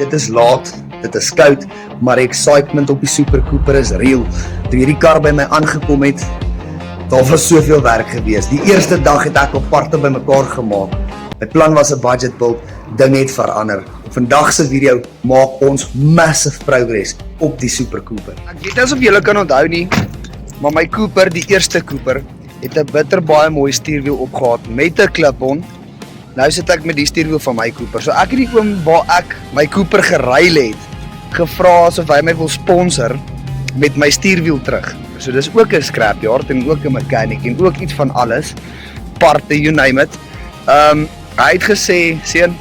Dit is laat, dit is koud, maar die excitement op die Super Cooper is real. Toe hierdie kar by my aangekom het, daar was soveel werk gewees. Die eerste dag het ek aparte bymekaar gemaak. My plan was 'n budget build, ding het verander. Vandag se video maak ons massive progress op die Super Cooper. Ek weet nie of julle kan onthou nie, maar my Cooper, die eerste Cooper, het 'n bitter baie mooi stuurwiel opgehad met 'n clip-on. Nou sit ek met die stuurwiel van my Cooper. So ek het die oom waar ek my Cooper geruil het, gevra asof hy my wil sponsor met my stuurwiel terug. So dis ook 'n scrapyard en ook 'n mechanic en ook iets van alles, parte, you name it. Hy het gesê, seun,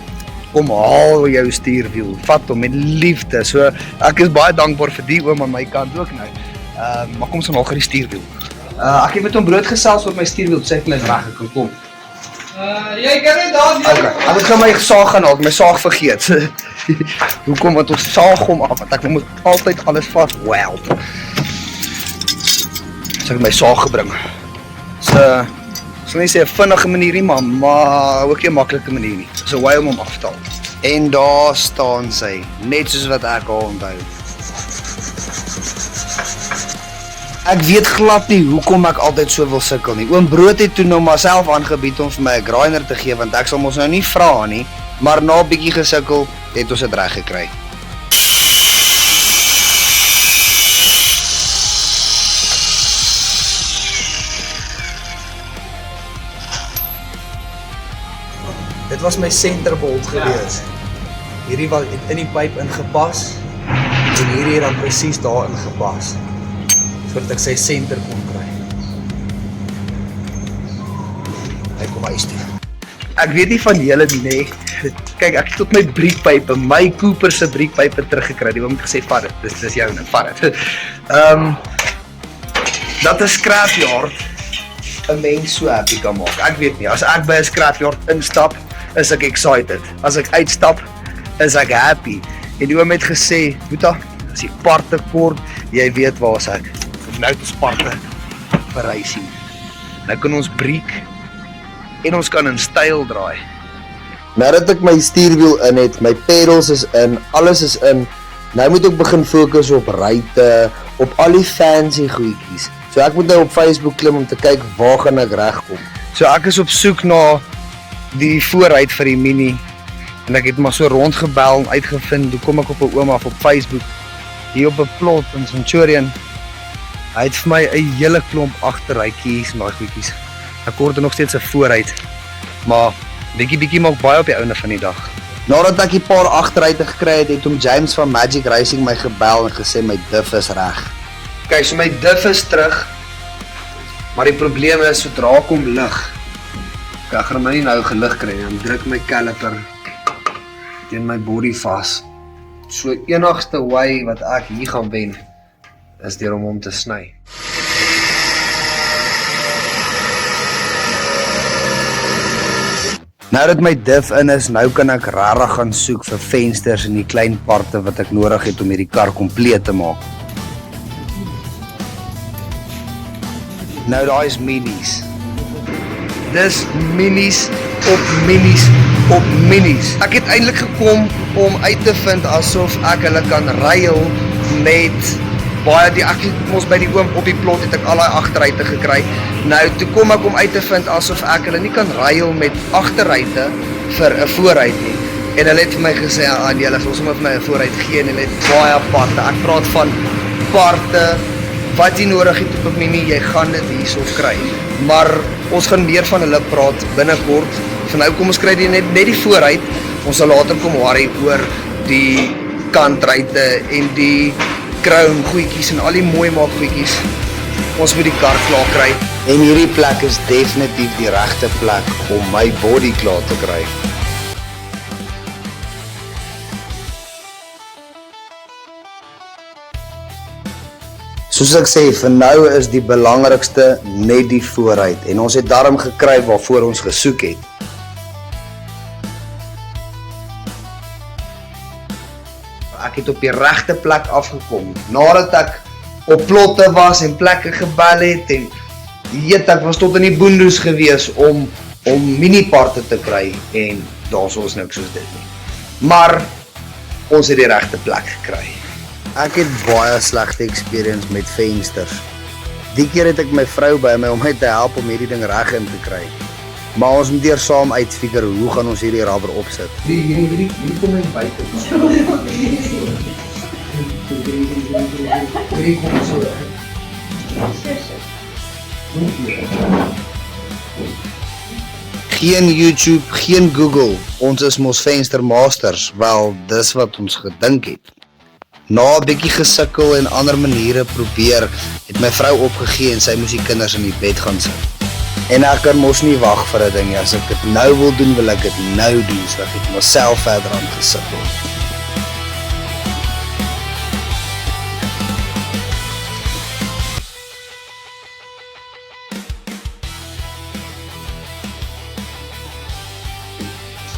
kom haal jou stuurwiel, vat hom met liefde. So ek is baie dankbaar vir die oom aan my kant ook nou. Maar kom so maak die stuurwiel. Ek het met hom brood gesels oor my stuurwiel, sê ek net reg ek kan kom. Jy kan net daar Okay, ek moet gaan my saag gaan haal, my saag vergeet. Hoekom? Want ons saag hom af, want ek moet altyd alles vas weld. So ek het my saag gebring. So, ek sal nie sê 'n vinnige manier nie, maar ook nie 'n maklike manier nie. So 'n way om hom af te haal. En daar staan sy, net soos wat ek haar onthou. Ek weet glad nie hoekom ek altyd so wil sukkel nie. Oom Brood het toe nou maar self aangebied om vir my 'n grinder te gee, want ek sal mos nou nie vra nie, maar na 'n bietjie gesukkel het ons dit reg gekry. Dit was my centerbolt gewees. Hierdie was in die pyp ingepas en hierdie het dan presies daar ingepas, sodat ek sy center kon kry. Hy kom huis toe. Ek weet nie van julle nie. Kyk, ek het tot my briekpype, my Cooper se briekpype teruggekry. Die oom het gesê, vat dit, dis joune, vat dit. Dat 'n scrapyard 'n mens so happy kan maak. Ek weet nie, as ek by 'n scrapyard instap, is ek excited. As ek uitstap, is ek happy. En die oom het gesê, Boeta, as die parte kort, jy weet waar's ek. Nou het ons parte verhuising. Nou kan ons breek en ons kan in styl draai. Nou dat ek my stuurwiel in het, my pedals is in, alles is in, nou moet ek begin fokus op ruite, op al die fancy goedjies. So ek moet nou op Facebook klim om te kyk waar gaan ek regkom. So ek is op soek na die vooruit vir die Mini en ek het maar so rondgebel en uitgevind, hoe kom ek op 'n oom af op Facebook hier op 'n plot in Centurion. Hy het vir my 'n hele klomp agterruitjies en daai goedjies. Ek kort nog steeds 'n vooruit, maar bietjie maak baie op die einde van die dag. Nadat ek die paar agteruite gekry het, het James van Magic Racing my gebel en gesê my diff is reg. Kyk, so my diff is terug, maar die probleem is sodra kom lig. Ek gaan my nie nou gelig kry nie, dan druk my caliper teen my body vas. So enigste way wat ek hier gaan wen, is deur om hom te sny. Nou dat my diff in is, nou kan ek regtig gaan soek vir vensters en die klein parte wat ek nodig het om hierdie kar kompleet te maak. Nou daai is minis. Dis minis op minis op minis. Ek het eintlik gekom om uit te vind asof ek hulle kan ruil met baie, ek het mos by die oom op die plot het ek al daai agteruite gekry. Nou, toe kom ek om uit te vind asof ek hulle nie kan ruil met agteruite vir 'n vooruit nie. En hulle het vir my gesê, julle wil sommer vir my 'n vooruit gee en hulle het baie parte. Ek praat van parte wat jy nodig het op 'n Mini, jy gaan dit hierso kry. Maar ons gaan meer van hulle praat binnekort. Vir nou kom ons kry net die vooruit. Ons sal later kom worry oor die kantruite en die chrome goedjies en al die mooi maak goedjies. Ons moet die kar klaar kry. En hierdie plek is definitief die regte plek om my body klaar te kry. Soos ek sê, vir nou is die belangrikste net die vooruit. En ons het daarom gekry waarvoor ons gesoek het. Ek het op die regte plek afgekom. Nadat ek op plotte was en plekke gebel het en ek was tot in die boendoes gewees om miniparte te kry en daar is ons niks soos dit nie. Maar ons het die regte plek gekry. Ek het baie slegte experience met vensters. Die keer het ek my vrou by my om my te help om hierdie ding reg in te kry. Maar ons moet eers saam uitfigure hoe gaan ons hierdie rubber opsit. Hierdie kom net buite. Hierdie kom so. Geen YouTube, geen Google, ons is mos venstermasters, wel, dis wat ons gedink het. Na 'n bietjie gesukkel en ander maniere probeer, het my vrou opgegee en sy moes die kinders in die bed gaan sit. En ek kan mos nie wag vir 'n ding nie, as ek dit nou wil doen, wil ek dit nou doen, so ek het myself verder aan gesukkel.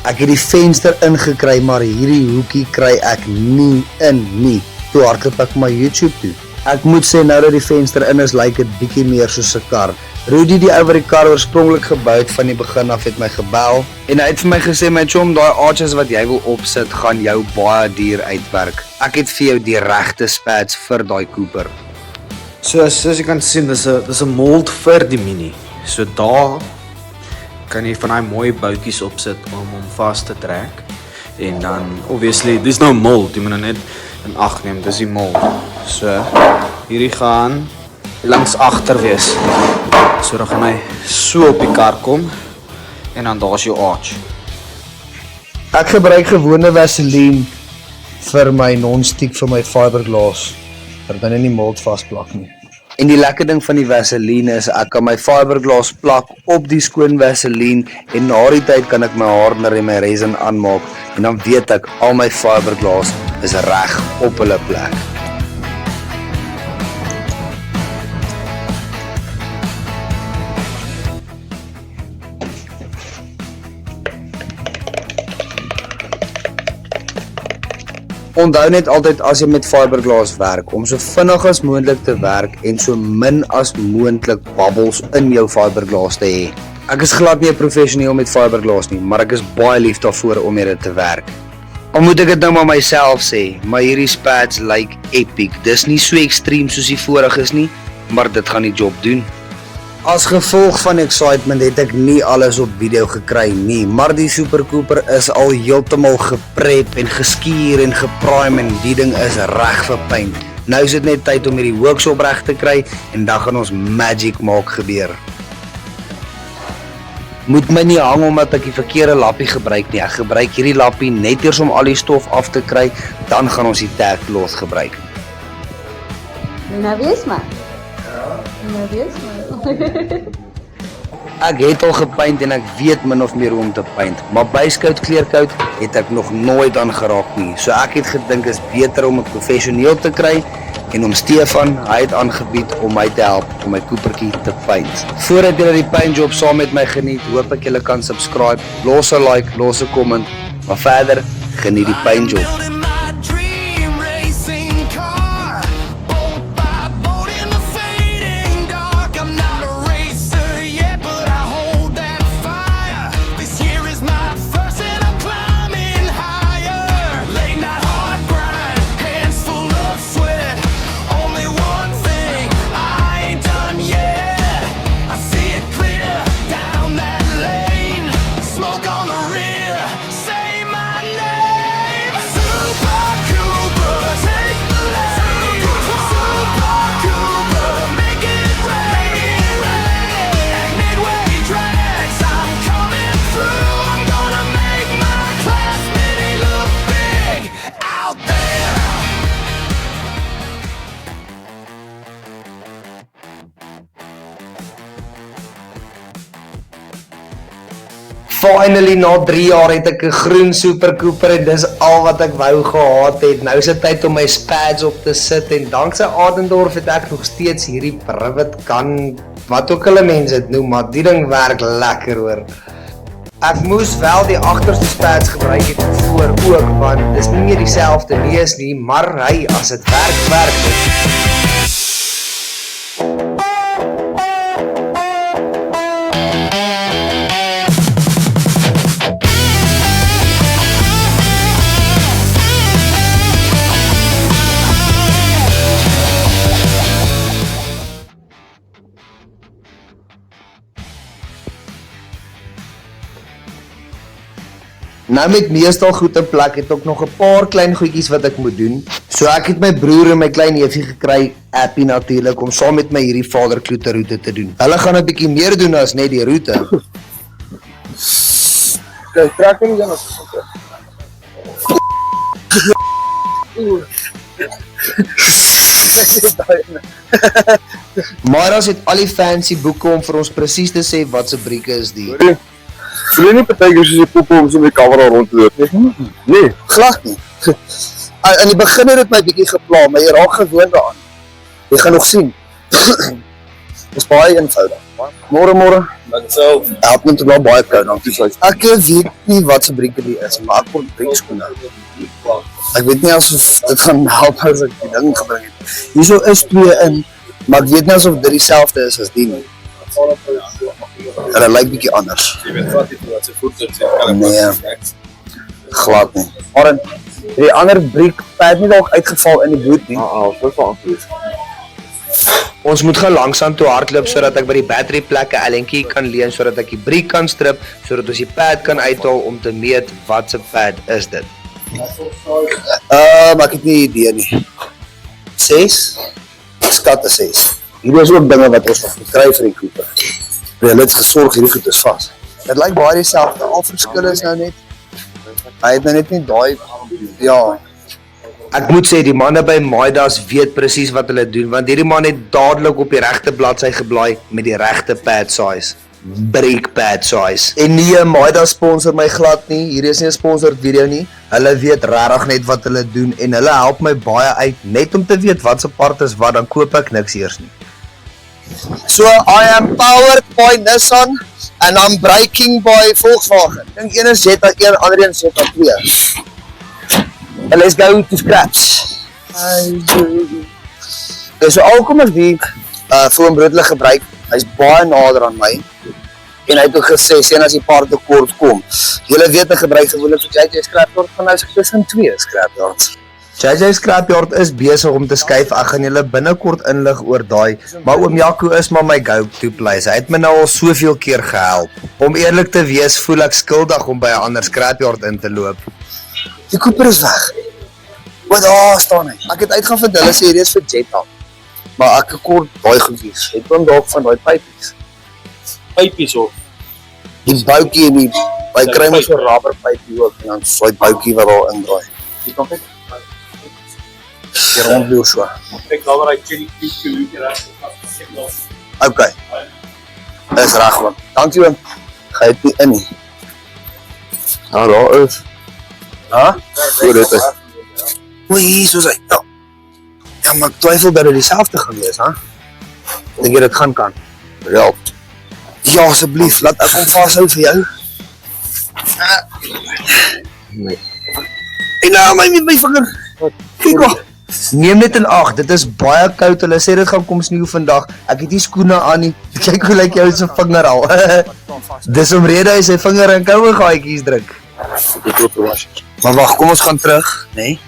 Ek het die venster ingekry, maar hierdie hoekie kry ek nie in nie. Toe hardloop ek my YouTube toe. Ek moet sê, nou dat die venster in is, lyk dit bietjie meer soos 'n kar. Rudy, die ou wat die kar oorspronklik gebou het van die begin af, het my gebel. En hy het vir my gesê, my chom, daai arches wat jy wil opsit, gaan jou baie duur uitwerk. Ek het vir jou die regte spats vir daai Cooper. So soos jy kan sien, dis 'n mold vir die Mini. So daar kan jy van daai mooi boutjies opsit om hom vas te trek. En dan obviously, dis nou mold, jy moet nou net in ag neem, dis die mold. So hierdie gaan langs agter wees. So dan gaan hy so op die kar kom en dan daar's jou arch. Ek gebruik gewone vaseline vir my non-stick vir my fiberglass, vir binne nie mold vasplak nie. En die lekker ding van die vaseline is ek kan my fiberglass plak op die skoon vaseline en na die tyd kan ek my hardener en my resin aanmaak en dan weet ek al my fiberglass is reg op hulle plek. Onthou net altyd as jy met fiberglass werk, om so vinnig as moontlik te werk en so min as moontlik bubbles in jou fiberglass te hê. Ek is glad nie 'n professioneel met fiberglass nie, maar ek is baie lief daarvoor om dit te werk. Al moet ek dit nou maar myself sê, maar hierdie spats lyk epic. Dis nie so ekstreem soos die voriges nie, maar dit gaan die job doen. As gevolg van excitement het ek nie alles op video gekry nie, maar die Super Cooper is al heeltemal geprep en geskuur en geprime en die ding is reg vir paint. Nou is dit net tyd om hierdie workshop reg te kry en dan gaan ons magic maak gebeur. Moet my nie hang omdat ek die verkeerde lappie gebruik nie. Ek gebruik hierdie lappie net eers om al die stof af te kry, dan gaan ons die tag cloth gebruik. Nou wees maar. Nou wees maar. Ek het al gepaint en ek weet min of meer hoe om te paint, maar byskout kleurkout het ek nog nooit aan geraak nie. So ek het gedink is beter om 'n professioneel te kry en om Stefan, hy het aangebied om my te help om my Coopertjie te paint. Voordat julle die paintjob saam met my geniet, hoop ek julle kan subscribe, los 'n like, los 'n comment, maar verder geniet die paintjob. Finally, na 3 jaar het ek 'n groen Super Cooper en dis al wat ek wou gehad het. Nou is dit tyd om my spads op te sit en danksy Adendorf het ek nog steeds hierdie privet kan, wat ook hulle mense dit noem, maar die ding werk lekker hoor. Ek moes wel die agterste spads gebruik het voor ook, want dis nie meer dieselfde neus nie, maar hy, as dit werk, werk dit. Nou met meestal goed in plek het ek nog 'n paar klein goedjies wat ek moet doen. So ek het my broer en my klein neefie gekry, Appie natuurlik, om saam met my hierdie vaderkloete roete te doen. Hulle gaan 'n bietjie meer doen as net die roete. Kijk, trek hem dan als Maras het al die fancy boeke om vir ons presies te sê wat se brieke is die. Voel jy nie partykeer soos die poepe om so met die camera rond te loop nie? Nee, glad nie. In die begin het dit my bietjie gepla, maar jy raak gewoond daaraan. Jy gaan nog sien. Dis baie eenvoudig. Môre. Wat sou? Help net wel baie koud dankie sê. Ek weet nie wat se brieke die is, maar ek word briekskoene. Ek weet nie asof dit gaan help as ek die ding gebring het. Hierso is 2 in, maar ek weet nie asof dit dieselfde is as die nie. Hulle lyk bietjie anders. Jy weet wat se voet is. Nee. Glad nie. Maar die ander briek het nie dalk uitgeval in die boot nie. Wat van Ons moet gaan langsaan toe hardloop sodat ek by die batteryplekke 'n elentjie kan leen sodat ek die briek kan strip sodat ons die pad kan uithaal om te meet wat se pad is dit. Maar ek het nie idee nie. 6? Skat 'n 6. Hier is ook dinge wat ons nog moet kry vir die koeper. Hulle het gesorg hierdie goed is vas. Dit lyk baie dieselfde. Al verskil is nou net. Hy het nou net nie daai ja. Ek moet sê die manne by Maidas weet presies wat hulle doen want hierdie man het dadelik op die regte bladsy geblaai met die regte pad size. Brick pad size. En nee, Maidas sponsor my glad nie. Hier is nie 'n sponsored video nie. Hulle weet regtig net wat hulle doen en hulle help my baie uit net om te weet wat se part is wat, dan koop ek niks eers nie. So I am powered by Nissan and I'm braking by Volkswagen. Dink een is Z1, ander een is Z2. And let's go to scratch. So alkom as die filmbroodlig gebruik, hy's baie nader aan my. En hy het ook gesê, sien as die paar tekort kom. Julle weet ek gebruik gewoonlik vir JJ Scrapyard van nou tussen 2 Scrapyards. JJ Scrapyard is besig om te skuif. Ek gaan julle binnekort inlig oor daai, maar oom Jaco is maar my go-to place. Hy het my nou al soveel keer gehelp. Om eerlik te wees, voel ek skuldig om by 'n ander Scrapyard in te loop. Die koeper is weg. Wat daar staan hy. Ek het uitgaan vir hulle sê hierdie is vir Jetta. Maar ek kort daai goedjies. Het hom dalk van daai pypies. Pypies of Die boutjie en die hy kry mos so 'n rubberpypie ook en dan so 'n boutjie wat daar indraai. die kan ek Die rondloop so. ek daar waar hy cherry piece hier reg op. Okay. Dis reg man. Dankie oom. Gaan dit nie in nie. Ja, daar is. Ha? Hoe dit is. Oei, hier soos hy. Ja. Ja, maar ek twyfel dat dit dieselfde gaan wees, ha? Dink jy dit gaan kan? Ja. Ja, asseblief, laat ek hom vashou vir jou. Nee. En nou my vinger. Kyk hoe. Neem net in ag, dit is baie koud. Hulle sê dit gaan kom sneeu vandag. Ek het nie skoene aan nie. Kyk hoe lyk jou se vinger al. Dis omrede hy sy vinger in koue gaatjies druk. Dit word was. Maar wag, kom ons gaan terug, nê? Nee?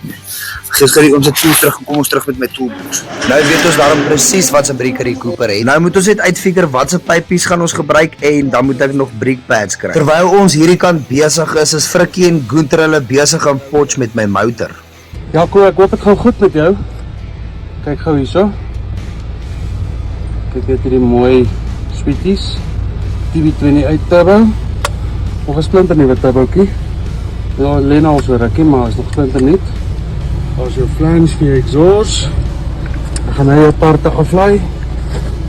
Gister ons het tools terug, kom ons terug met my toolbox. Nou weet ons daarom presies wat se brieker die Cooper het. Nou moet ons net uitfigure wat se pypies gaan ons gebruik en dan moet ek nog brick pads kry. Terwyl ons hierdie kant besig is Frikkie en Gunther hulle besig aan potch met my motor. Jaco, ek hoop dit gaan goed met jou. Kyk gou hierso. Kyk net hierdie mooi sweeties. TV20 uit turbo. Nog 'n splinter nuwe turbootjie. Ja, lê nou al so rukkie, maar is nog splinter nuut. Daar's jou flange vir jou exhaust. Ek gaan nou jou parte aflaai.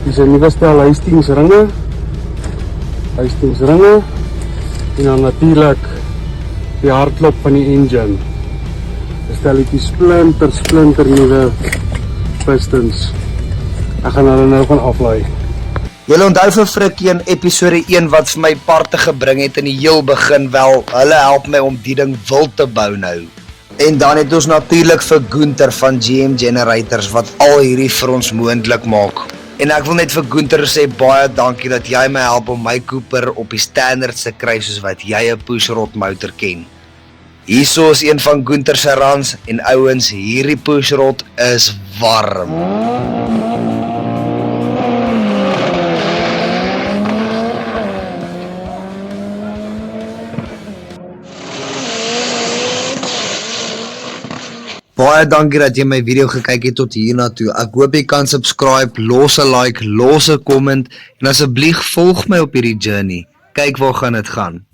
Dis 'n nuwe stel Hastings ringe. En dan natuurlik die hartklop van die engine. Stelletjie splinter nuwe pistons. Ek gaan hulle nou gaan aflaai. Julle onthou vir Frikkie in episode 1 wat vir my parte gebring het in die heel begin wel. Hulle help my om die ding wild te bou nou. En dan het ons natuurlik vir Gunther van GM Generators wat al hierdie vir ons moontlik maak. En ek wil net vir Gunther sê baie dankie dat jy my help om my Cooper op die standaard te kry soos wat jy 'n pushrod motor ken. Hierso is een van Gunther se runs en ouens, hierdie pushrod is warm. Baie dankie dat jy my video gekyk het tot hierna toe. Ek hoop jy kan subscribe, los 'n like, los 'n comment en asseblief volg my op hierdie journey. Kyk waar gaan dit gaan.